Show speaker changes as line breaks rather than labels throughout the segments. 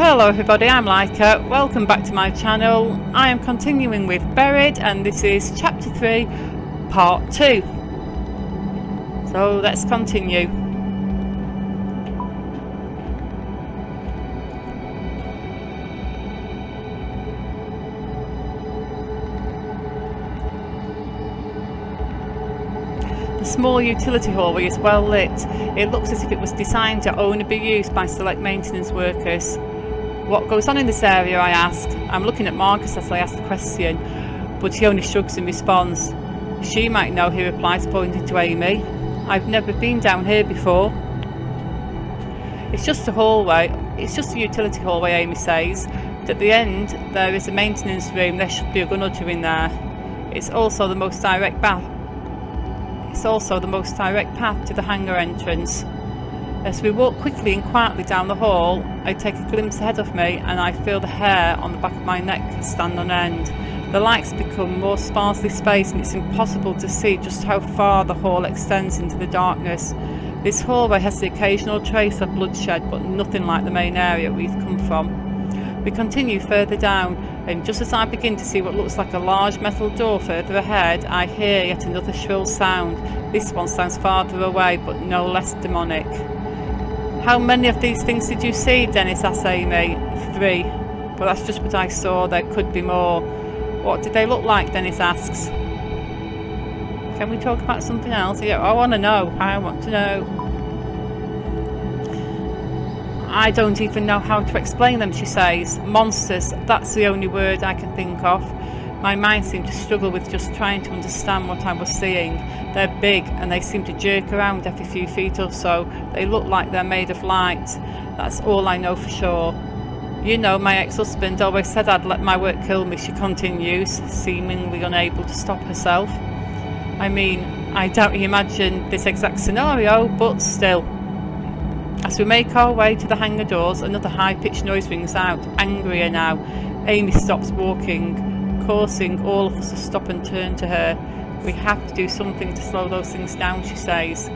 Hello everybody, I'm Lyca. Welcome back to my channel. I am continuing with Buried and this is chapter 3 part 2. So let's continue. The small utility hallway is well lit. It looks as if it was designed to only be used by select maintenance workers. What goes on in this area, I ask. I'm looking at Marcus as I ask the question, but he only shrugs in response. She might know, he replies, pointing to Amy. I've never been down here before. It's just a hallway. It's just a utility hallway, Amy says. At the end, there is a maintenance room. There should be a gun or two in there. It's also the most direct path to the hangar entrance. As we walk quickly and quietly down the hall, I take a glimpse ahead of me and I feel the hair on the back of my neck stand on end. The lights become more sparsely spaced and it's impossible to see just how far the hall extends into the darkness. This hallway has the occasional trace of bloodshed, but nothing like the main area we've come from. We continue further down, and just as I begin to see what looks like a large metal door further ahead, I hear yet another shrill sound. This one sounds farther away, but no less demonic. How many of these things did you see, Dennis asks Amy. 3. But that's just what I saw, there could be more. What did they look like, Dennis asks. Can we talk about something else? Yeah, I want to know. I don't even know how to explain them, she says. Monsters, that's the only word I can think of. My mind seemed to struggle with just trying to understand what I was seeing. They're big and they seem to jerk around every few feet or so. They look like they're made of light. That's all I know for sure. You know, my ex-husband always said I'd let my work kill me, she continues, seemingly unable to stop herself. I mean, I doubt he imagined this exact scenario, but still. As we make our way to the hangar doors, another high-pitched noise rings out, angrier now. Amy stops walking, causing all of us to stop and turn to her. We have to do something to slow those things down, she says.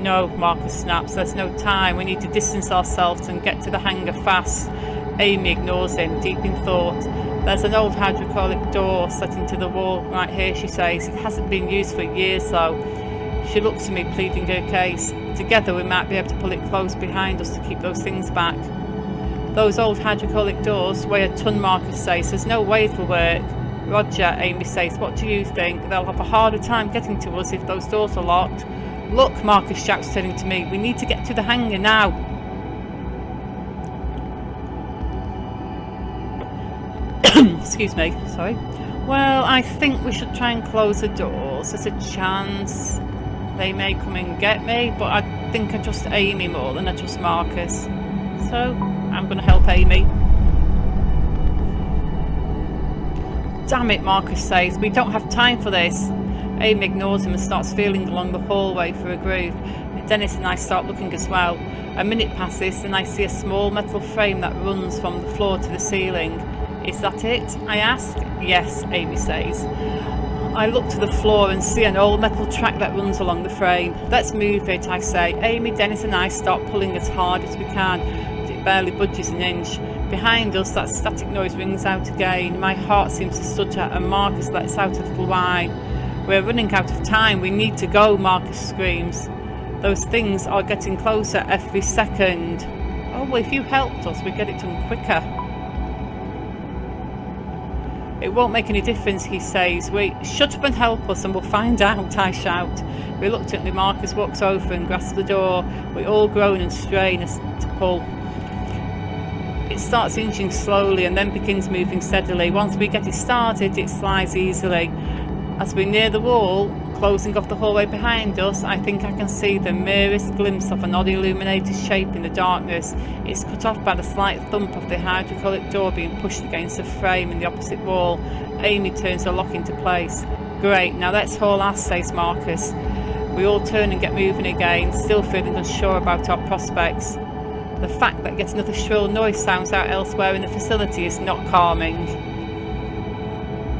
No, Marcus snaps, there's no time. We need to distance ourselves and get to the hangar fast. Amy ignores him, deep in thought. There's an old hydraulic door set into the wall right here, she says. It hasn't been used for years though. She looks at me, pleading her case. Together we might be able to pull it close behind us to keep those things back. Those old hydraulic doors weigh a ton, Marcus says. There's no way it'll work. Roger, Amy says. What do you think? They'll have a harder time getting to us if those doors are locked. Look, Marcus shouts, turning to me. We need to get to the hangar now. Excuse me, sorry. Well, I think we should try and close the doors. There's a chance they may come and get me, but I think I trust Amy more than I trust Marcus. So, I'm going to help Amy. Damn it, Marcus says. We don't have time for this. Amy ignores him and starts feeling along the hallway for a groove. Dennis and I start looking as well. A minute passes and I see a small metal frame that runs from the floor to the ceiling. Is that it? I ask. Yes, Amy says. I look to the floor and see an old metal track that runs along the frame. Let's move it, I say. Amy, Dennis and I start pulling as hard as we can, but it barely budges an inch. Behind us, that static noise rings out again. My heart seems to stutter and Marcus lets out a little whine. We're running out of time. We need to go, Marcus screams. Those things are getting closer every second. Oh, well, if you helped us, we'd get it done quicker. It won't make any difference, he says. Wait, shut up and help us and we'll find out, I shout. Reluctantly, Marcus walks over and grasps the door. We all groan and strain to pull. It starts inching slowly and then begins moving steadily. Once we get it started, it slides easily. As we near the wall, closing off the hallway behind us, I think I can see the merest glimpse of an odd illuminated shape in the darkness. It's cut off by the slight thump of the hydraulic door being pushed against the frame in the opposite wall. Amy turns the lock into place. Great, now let's haul ass, says Marcus. We all turn and get moving again, still feeling unsure about our prospects. The fact that yet another shrill noise sounds out elsewhere in the facility is not calming.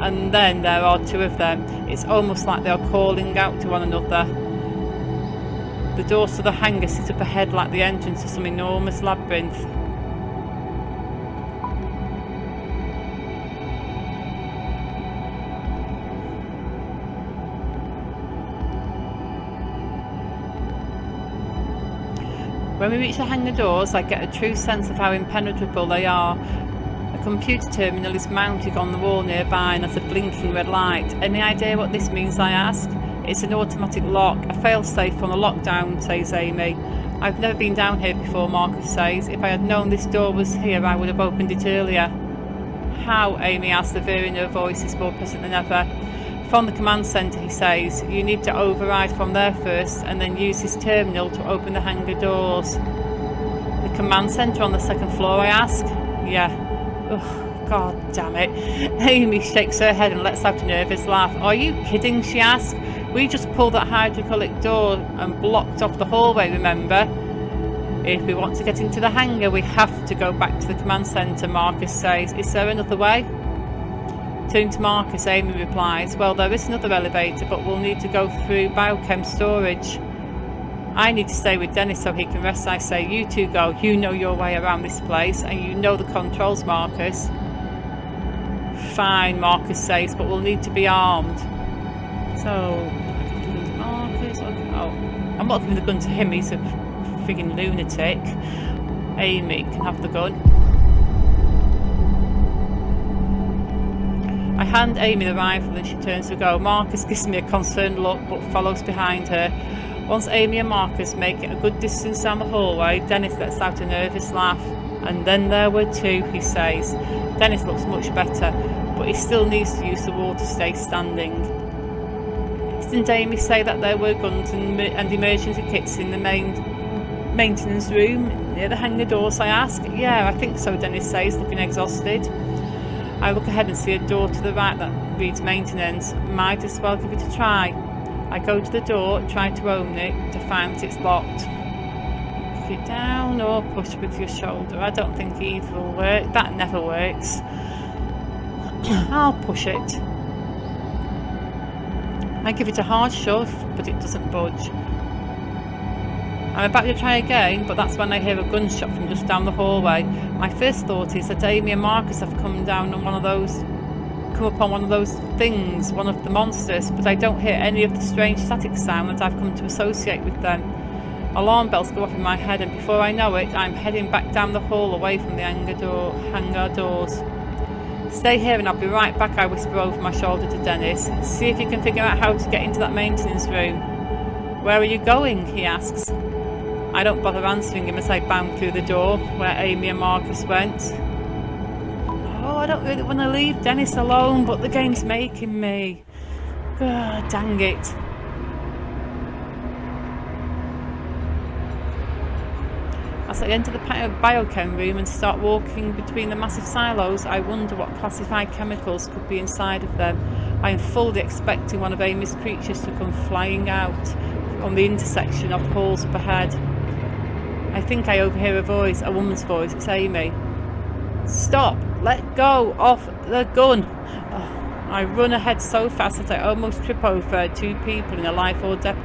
And then there are 2 of them. It's almost like they are calling out to one another. The doors to the hangar sit up ahead like the entrance to some enormous labyrinth. When we reach the hangar doors, I get a true sense of how impenetrable they are. A computer terminal is mounted on the wall nearby and has a blinking red light. Any idea what this means, I ask? It's an automatic lock, a failsafe on the lockdown, says Amy. I've never been down here before, Marcus says. If I had known this door was here, I would have opened it earlier. How? Amy asks, the veer in her voice is more present than ever. From the command centre, he says. You need to override from there first and then use this terminal to open the hangar doors. The command centre on the second floor, I ask? Yeah. Ugh, God damn it. Amy shakes her head and lets out a nervous laugh. Are you kidding? She asks. We just pulled that hydraulic door and blocked off the hallway, remember? If we want to get into the hangar, we have to go back to the command centre, Marcus says. Is there another way? Turning to Marcus, Amy replies, well, there is another elevator, but we'll need to go through biochem storage. I need to stay with Dennis so he can rest, I say. You two go. You know your way around this place, and you know the controls, Marcus. Fine, Marcus says, but we'll need to be armed. So, Marcus, okay. Oh, I'm not giving the gun to him, he's a frigging lunatic. Amy can have the gun. I hand Amy the rifle and she turns to go. Marcus gives me a concerned look but follows behind her. Once Amy and Marcus make it a good distance down the hallway, Dennis lets out a nervous laugh. And then there were two, he says. Dennis looks much better, but he still needs to use the wall to stay standing. Didn't Amy say that there were guns and emergency kits in the main maintenance room near the hangar doors, I ask? Yeah, I think so, Dennis says, looking exhausted. I look ahead and see a door to the right that reads maintenance. Might as well give it a try. I go to the door, try to open it, to find that it's locked. Kick it down or push with your shoulder. I don't think either will work. That never works. I'll push it. I give it a hard shove, but it doesn't budge. I'm about to try again, but that's when I hear a gunshot from just down the hallway. My first thought is that Amy and Marcus have come upon one of those things, one of the monsters, but I don't hear any of the strange static sound that I've come to associate with them. Alarm bells go off in my head, and before I know it, I'm heading back down the hall away from the hangar doors. Stay here and I'll be right back, I whisper over my shoulder to Dennis. See if you can figure out how to get into that maintenance room. Where are you going? He asks. I don't bother answering him as I bound through the door where Amy and Marcus went. Oh, I don't really want to leave Dennis alone, but the game's making me. Oh, dang it. As I enter the biochem room and start walking between the massive silos, I wonder what classified chemicals could be inside of them. I am fully expecting one of Amy's creatures to come flying out on the intersection of halls up ahead. I think I overhear a voice, a woman's voice. It's Amy. Stop! Let go of the gun! Oh, I run ahead so fast that I almost trip over two people in a life or death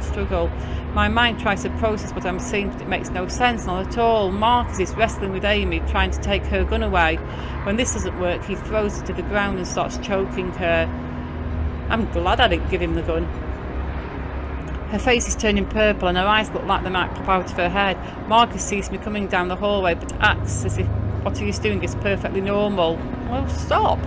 struggle. My mind tries to process what I'm seeing, but it makes no sense, not at all. Marcus is wrestling with Amy, trying to take her gun away. When this doesn't work, he throws it to the ground and starts choking her. I'm glad I didn't give him the gun. Her face is turning purple and her eyes look like they might pop out of her head. Marcus sees me coming down the hallway, but acts as if what he is doing is perfectly normal. Well, stop!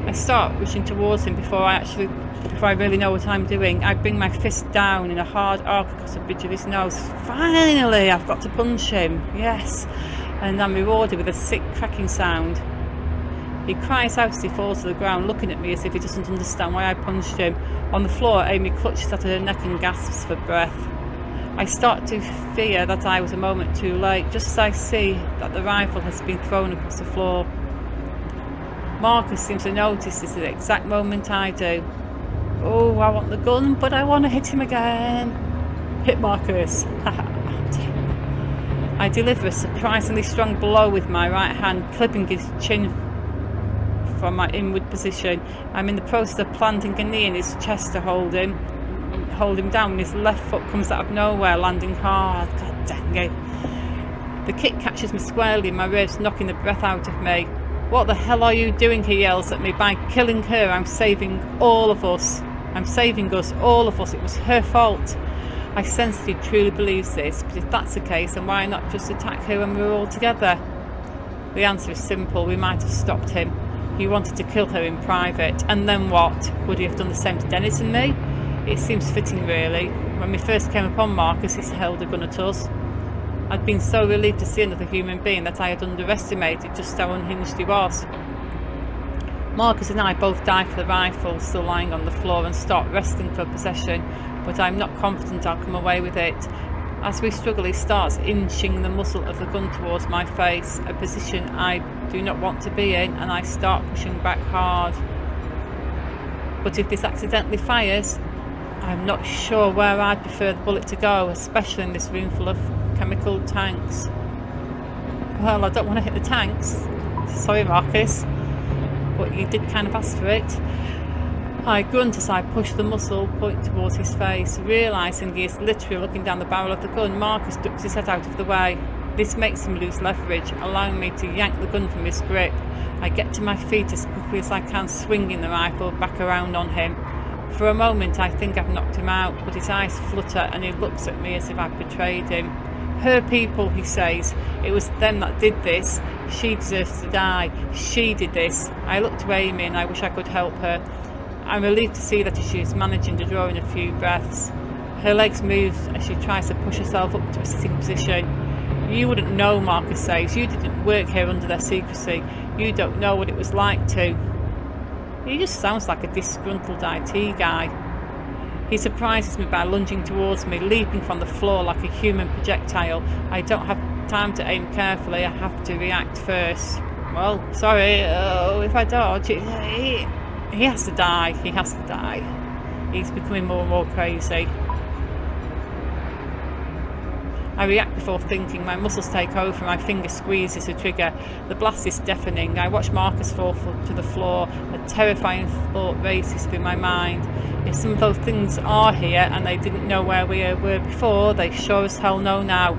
I start reaching towards him before I really know what I'm doing. I bring my fist down in a hard arc across the bridge of his nose. Finally, I've got to punch him. Yes. And I'm rewarded with a sick cracking sound. He cries out as he falls to the ground, looking at me as if he doesn't understand why I punched him. On the floor, Amy clutches at her neck and gasps for breath. I start to fear that I was a moment too late, just as I see that the rifle has been thrown across the floor. Marcus seems to notice this at the exact moment I do. Oh, I want the gun, but I want to hit him again. Hit Marcus. I deliver a surprisingly strong blow with my right hand, clipping his chin from my inward position. I'm in the process of planting a knee in his chest to hold him down when his left foot comes out of nowhere, landing hard. God dang it. The kick catches me squarely in my ribs, knocking the breath out of me. What the hell are you doing? He yells at me. By killing her, I'm saving all of us. I'm saving us, all of us. It was her fault. I sense that he truly believes this, but if that's the case, then why not just attack her when we were all together? The answer is simple. We might have stopped him. He wanted to kill her in private. And then what? Would he have done the same to Dennis and me? It seems fitting, really. When we first came upon Marcus, he held a gun at us. I'd been so relieved to see another human being that I had underestimated just how unhinged he was. Marcus and I both dive for the rifle still lying on the floor and start wrestling for possession, but I'm not confident I'll come away with it. As we struggle, he starts inching the muzzle of the gun towards my face, a position I do not want to be in, and I start pushing back hard. But if this accidentally fires, I'm not sure where I'd prefer the bullet to go, especially in this room full of chemical tanks. Well, I don't want to hit the tanks. Sorry, Marcus, but you did kind of ask for it. I grunt as I push the muzzle point towards his face. Realising he is literally looking down the barrel of the gun, Marcus ducks his head out of the way. This makes him lose leverage, allowing me to yank the gun from his grip. I get to my feet as quickly as I can, swinging the rifle back around on him. For a moment I think I've knocked him out, but his eyes flutter and he looks at me as if I've betrayed him. Her people, he says. It was them that did this. She deserves to die. She did this. I look to Amy and I wish I could help her. I'm relieved to see that she is managing to draw in a few breaths. Her legs move as she tries to push herself up to a sitting position. You wouldn't know, Marcus says. You didn't work here under their secrecy. You don't know what it was like to. He just sounds like a disgruntled IT guy. He surprises me by lunging towards me, leaping from the floor like a human projectile. I don't have time to aim carefully. I have to react first. Well, sorry, if I dodge, he has to die. He has to die. He's becoming more and more crazy. I react before thinking. My muscles take over. My finger squeezes the trigger. The blast is deafening. I watch Marcus fall to the floor. A terrifying thought races through my mind. If some of those things are here and they didn't know where we were before, they sure as hell know now.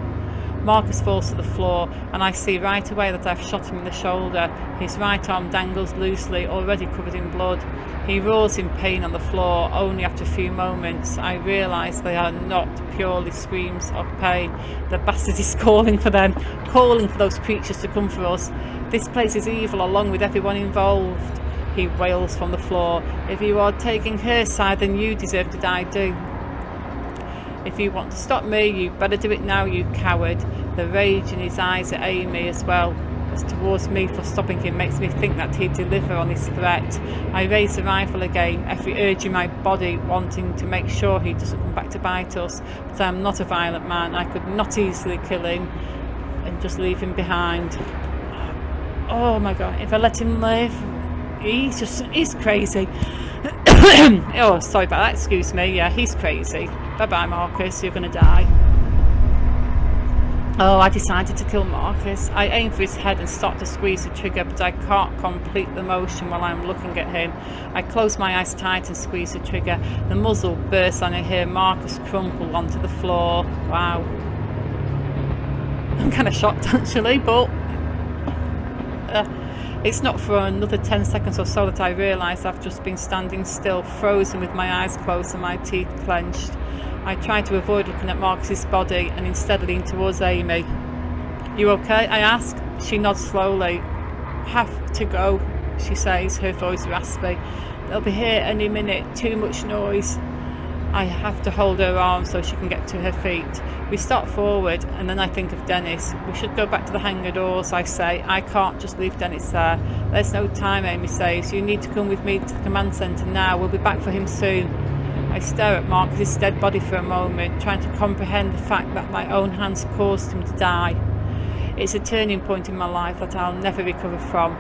Marcus falls to the floor, and I see right away that I've shot him in the shoulder. His right arm dangles loosely, already covered in blood. He roars in pain on the floor. Only after a few moments I realise they are not purely screams of pain. The bastard is calling for them, calling for those creatures to come for us. This place is evil along with everyone involved. He wails from the floor. If you are taking her side, then you deserve to die too. If you want to stop me, you better do it now, you coward. The rage in his eyes at Amy as well as towards me for stopping him makes me think that he'd deliver on his threat. I raise the rifle again, every urge in my body wanting to make sure he doesn't come back to bite us. But I am not a violent man. I could not easily kill him and just leave him behind. Oh my god, if I let him live, he's crazy. Oh, sorry about that, excuse me. Yeah, he's crazy. Bye-bye, Marcus, you're gonna die. Oh, I decided to kill Marcus. I aim for his head and start to squeeze the trigger, but I can't complete the motion while I'm looking at him. I close my eyes tight and squeeze the trigger. The muzzle bursts and I hear Marcus crumple onto the floor. Wow. I'm kind of shocked actually, but it's not for another 10 seconds or so that I realise I've just been standing still, frozen with my eyes closed and my teeth clenched. I try to avoid looking at Marcus's body and instead lean towards Amy. You okay? I ask. She nods slowly. Have to go, she says, her voice raspy. They'll be here any minute. Too much noise. I have to hold her arm so she can get to her feet. We start forward and then I think of Dennis. We should go back to the hangar doors, I say. I can't just leave Dennis there. There's no time, Amy says. You need to come with me to the command centre now. We'll be back for him soon. I stare at Marcus's dead body for a moment, trying to comprehend the fact that my own hands caused him to die. It's a turning point in my life that I'll never recover from.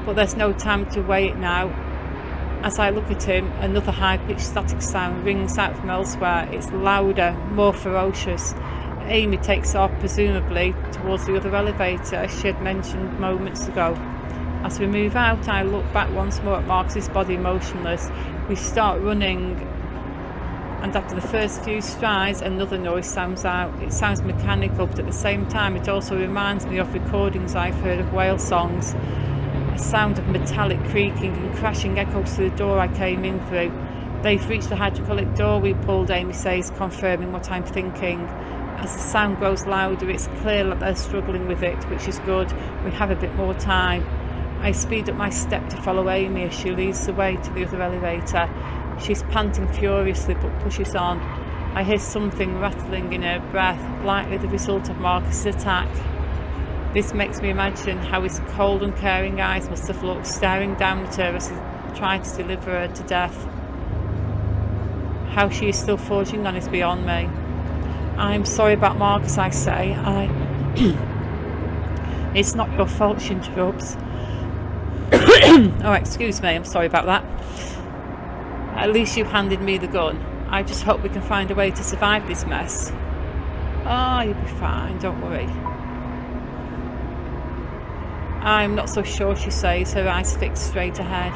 But there's no time to wait now. As I look at him, another high-pitched static sound rings out from elsewhere. It's louder, more ferocious. Amy takes off, presumably towards the other elevator, as she had mentioned moments ago. As we move out, I look back once more at Marcus's body, motionless. We start running, and after the first few strides, another noise sounds out. It sounds mechanical, but at the same time, it also reminds me of recordings I've heard of whale songs. A sound of metallic creaking and crashing echoes through the door I came in through. They've reached the hydraulic door, we pulled, Amy says, confirming what I'm thinking. As the sound grows louder, it's clear that they're struggling with it, which is good. We have a bit more time. I speed up my step to follow Amy as she leads the way to the other elevator. She's panting furiously but pushes on. I hear something rattling in her breath, likely the result of Marcus's attack. This makes me imagine how his cold, uncaring eyes must have looked, staring down at her as he tried to deliver her to death. How she is still forging on is beyond me. I'm sorry about Marcus, I say. It's not your fault, she interrupts. Oh, excuse me, I'm sorry about that. At least you handed me the gun. I just hope we can find a way to survive this mess. Oh, you'll be fine, don't worry. I'm not so sure, she says, her eyes fixed straight ahead.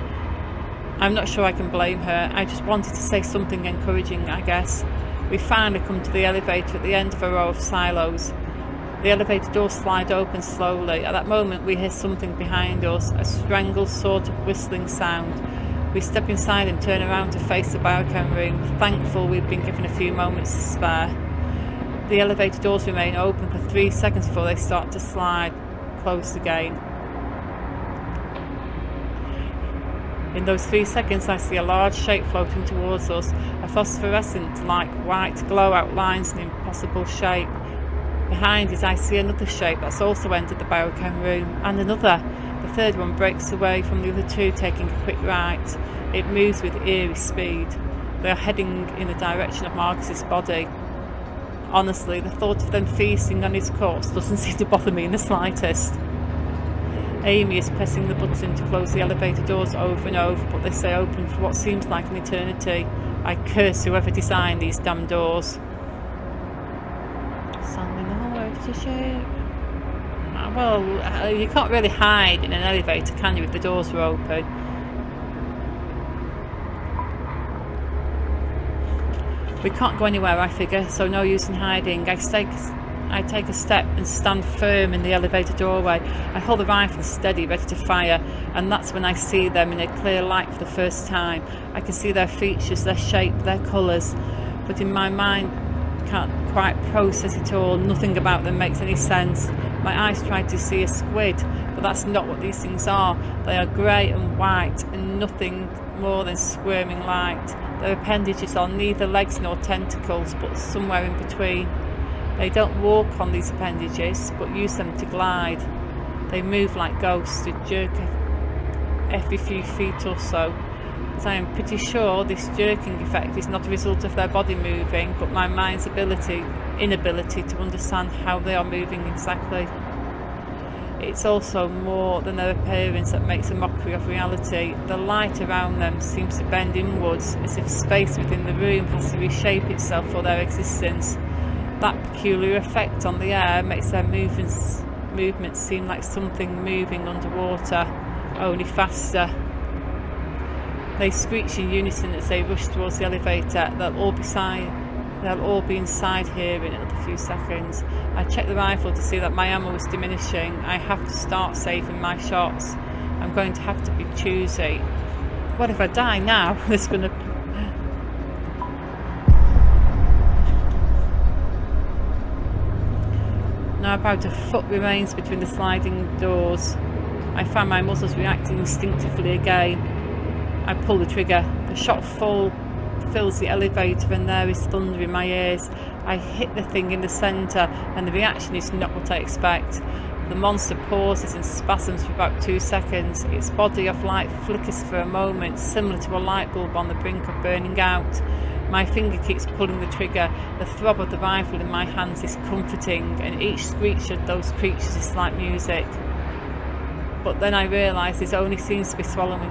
I'm not sure I can blame her. I just wanted to say something encouraging, I guess. We finally come to the elevator at the end of a row of silos. The elevator doors slide open slowly. At that moment we hear something behind us, a strangled sort of whistling sound. We step inside and turn around to face the biochem room, thankful we've been given a few moments to spare. The elevator doors remain open for 3 seconds before they start to slide closed again. In those 3 seconds I see a large shape floating towards us. A phosphorescent-like white glow outlines an impossible shape. Behind it I see another shape that's also entered the biochem room, and another. The third one breaks away from the other two, taking a quick right. It moves with eerie speed. They are heading in the direction of Marcus's body. Honestly, the thought of them feasting on his corpse doesn't seem to bother me in the slightest. Amy is pressing the button to close the elevator doors over and over, but they stay open for what seems like an eternity. I curse whoever designed these damn doors. Standing in the hallway to share. Well, you can't really hide in an elevator, can you, if the doors are open? We can't go anywhere, I figure, so no use in hiding. I take a step and stand firm in the elevator doorway. I hold the rifle steady, ready to fire, and that's when I see them in a clear light for the first time. I can see their features, their shape, their colours, but in my mind can't quite process it all. Nothing about them makes any sense. My eyes try to see a squid, but that's not what these things are. They are grey and white and nothing more than squirming light. Their appendages are neither legs nor tentacles, but somewhere in between. They don't walk on these appendages, but use them to glide. They move like ghosts, to jerk every few feet or so. But I am pretty sure this jerking effect is not a result of their body moving, but my mind's inability to understand how they are moving exactly. It's also more than their appearance that makes a mockery of reality. The light around them seems to bend inwards, as if space within the room has to reshape itself for their existence. That peculiar effect on the air makes their movements seem like something moving underwater, only faster. They screech in unison as they rush towards the elevator. They'll all be inside here in another few seconds. I check the rifle to see that my ammo is diminishing. I have to start saving my shots. I'm going to have to be choosy. What if I die now? There's going to... Now about a foot remains between the sliding doors. I find my muscles reacting instinctively again. I pull the trigger. The shot fills the elevator and there is thunder in my ears. I hit the thing in the centre and the reaction is not what I expect. The monster pauses and spasms for about 2 seconds. Its body of light flickers for a moment, similar to a light bulb on the brink of burning out. My finger keeps pulling the trigger. The throb of the rifle in my hands is comforting, and each screech of those creatures is like music. But then I realise it only seems to be slowing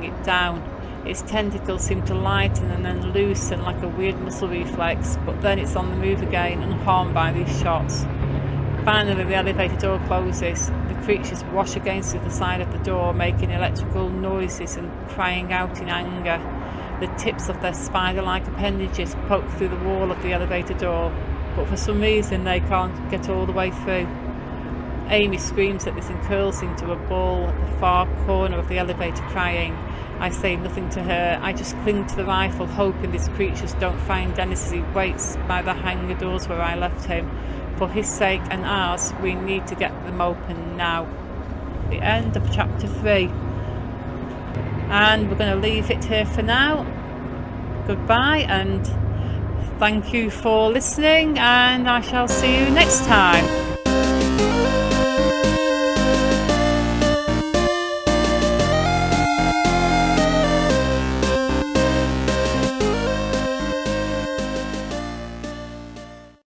it down. Its tentacles seem to lighten and then loosen like a weird muscle reflex, but then it's on the move again, unharmed by these shots. Finally, the elevator door closes. The creatures wash against the side of the door, making electrical noises and crying out in anger. The tips of their spider-like appendages poke through the wall of the elevator door, but for some reason they can't get all the way through. Amy screams at this and curls into a ball at the far corner of the elevator crying. I say nothing to her. I just cling to the rifle, hoping these creatures don't find Dennis as he waits by the hangar doors where I left him. For his sake and ours, we need to get them open now. The end of chapter 3. And we're going to leave it here for now. Goodbye and thank you for listening, and I shall see you next time.